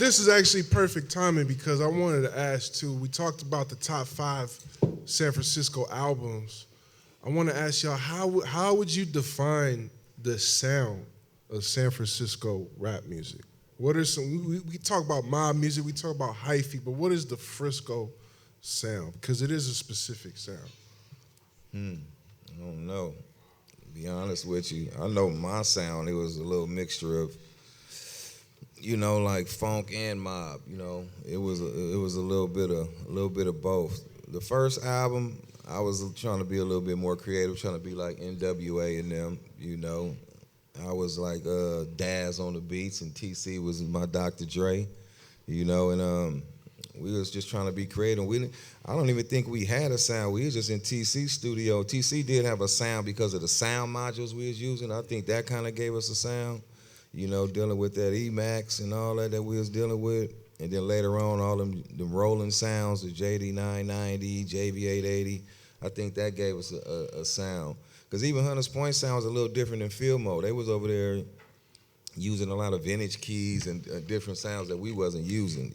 this is actually perfect timing because I wanted to ask too. We talked about the top 5 San Francisco albums. I want to ask y'all how would you define the sound of San Francisco rap music? What are some? We talk about mob music, we talk about hyphy, but what is the Frisco sound? Because it is a specific sound. I don't know. To be honest with you, I know my sound. It was a little mixture of, like funk and mob. It was a little bit of both. The first album, I was trying to be a little bit more creative, trying to be like NWA and them. I was like Daz on the beats, and TC was my Dr. Dre. And we was just trying to be creative. I don't even think we had a sound. We was just in TC's studio. TC did have a sound because of the sound modules we was using. I think that kind of gave us a sound, dealing with that Emax and all that we was dealing with. And then later on, all them rolling sounds, the JD 990, JV 880, I think that gave us a sound. Because even Hunters Point sound was a little different than Field Mode. They was over there using a lot of vintage keys and different sounds that we wasn't using,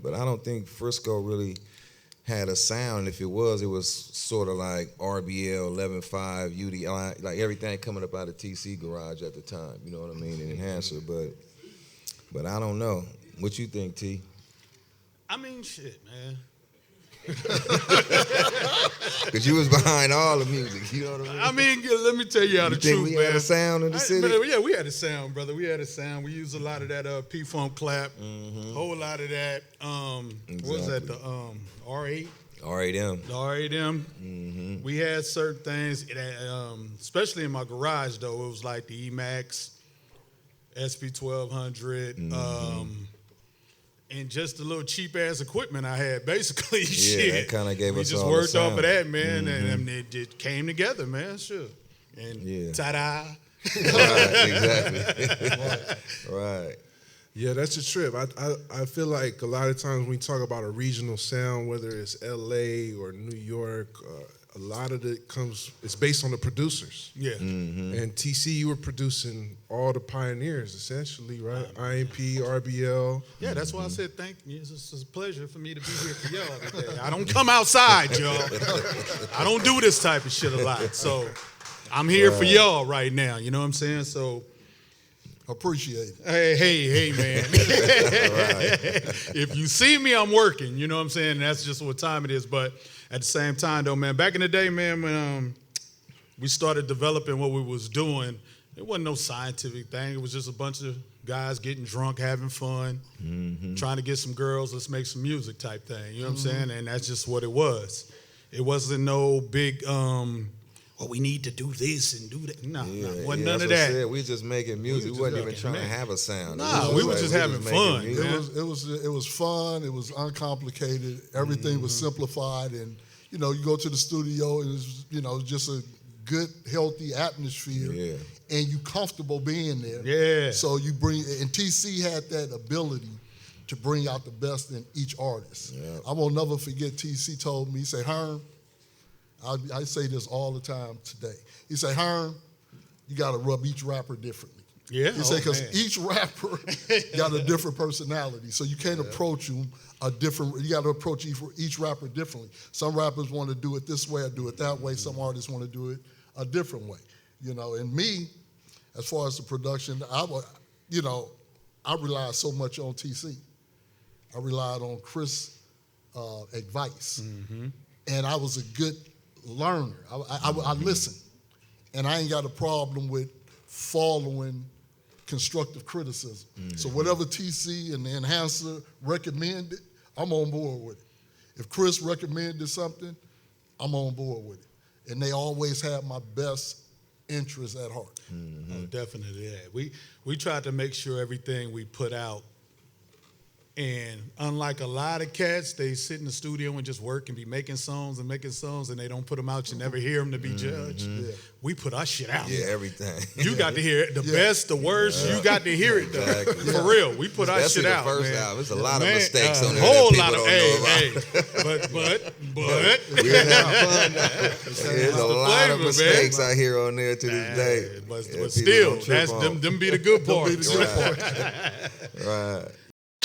But I don't think Frisco really had a sound. If it was sort of like RBL, 11.5, UDI, like everything coming up out of TC Garage at the time, you know what I mean, an enhancer. But I don't know. What you think, T? I mean, shit, man. Because you was behind all the music, you know what I mean? Let me tell you how the truth, man. We had a sound in the city? Yeah, we had a sound, brother. We had a sound. We used a lot of that P-Funk clap, whole lot of that. What was that, the R8? R8M. The R8M. We had certain things, especially in my garage, though. It was like the Emax, SP1200, and just the little cheap ass equipment I had, basically. Yeah, shit. that kind of gave us all We just worked the sound. off of that, man, and it came together, man. Sure. And ta-da. Right, exactly. Right. Yeah, that's a trip. I feel like a lot of times when we talk about a regional sound, whether it's LA or New York, a lot of it it's based on the producers. Yeah. And TC, you were producing all the pioneers, essentially, right? IMP, RBL. Yeah, that's why I said thank you. It's a pleasure for me to be here for y'all today. I don't come outside, y'all. I don't do this type of shit a lot. So I'm here for y'all right now, you know what I'm saying? So appreciate it. Hey, man. If you see me, I'm working, you know what I'm saying? That's just what time it is. But at the same time, though, man, back in the day, man, when we started developing what we was doing, it wasn't no scientific thing. It was just a bunch of guys getting drunk, having fun, trying to get some girls, let's make some music type thing, you know what I'm saying? And that's just what it was. It wasn't no big, we need to do this and do that. No, wasn't none of that. We just making music. We wasn't even trying to have a sound. Nah, we were just having fun. It was fun. It was uncomplicated. Everything was simplified, and you go to the studio and it's just a good, healthy atmosphere. Yeah. And you comfortable being there. Yeah. So you and TC had that ability to bring out the best in each artist. Yeah. I will never forget. TC told me, he said, Herm. I say this all the time today. He said, Herm, you got to rub each rapper differently. Yeah. He said, because each rapper got a different personality. So you can't approach them you got to approach each rapper differently. Some rappers want to do it this way or do it that way. Some artists want to do it a different way. And me, as far as the production, I relied so much on TC. I relied on Chris' advice. And I was a good learner. I listened, and I ain't got a problem with following constructive criticism. So whatever TC and the enhancer recommended, I'm on board with it. If Chris recommended something, I'm on board with it. And they always had my best interests at heart. Oh, definitely, yeah. We tried to make sure everything we put out. And unlike a lot of cats, they sit in the studio and just work and be making songs, and they don't put them out. You never hear them to be judged. Yeah. We put our shit out. Yeah, everything. You got to hear it. The best, the worst, you got to hear it, though. Exactly. For real. We put our shit out, first man. album. There's a lot of mistakes on there whole that lot people of, don't know about. But. We're having fun now. There's a lot of mistakes I hear on there to this day. But still, them be the good parts. Right.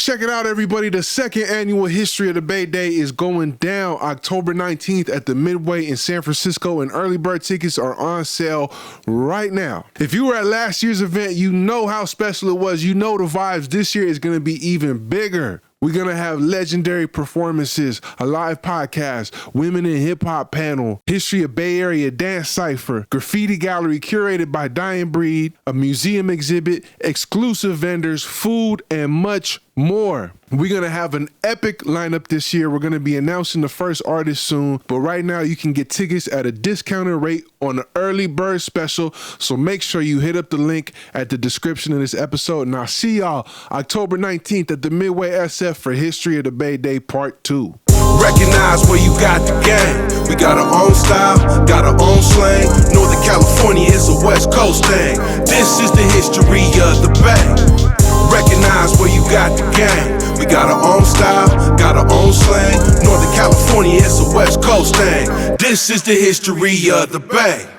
Check it out, everybody. The second annual History of the Bay Day is going down October 19th at the Midway in San Francisco, and early bird tickets are on sale right now. If you were at last year's event, you know how special it was. You know the vibes. This year is going to be even bigger. We're going to have legendary performances, a live podcast, women in hip hop panel, History of Bay Area dance cypher, graffiti gallery curated by Dying Breed, a museum exhibit, exclusive vendors, food, and much more. We're going to have an epic lineup this year. We're going to be announcing the first artist soon, but right now you can get tickets at a discounted rate on the early bird special, so make sure you hit up the link at the description of this episode, and I'll see y'all October 19th at the Midway SF for History of the Bay Day Part 2. Recognize where you got the game. We got our own style, got our own slang. Northern California is a West Coast thing. This is the history of the Bay. Recognize where you got the game. We got our own style, got our own slang. Northern California is a West Coast thing. This is the history of the Bay.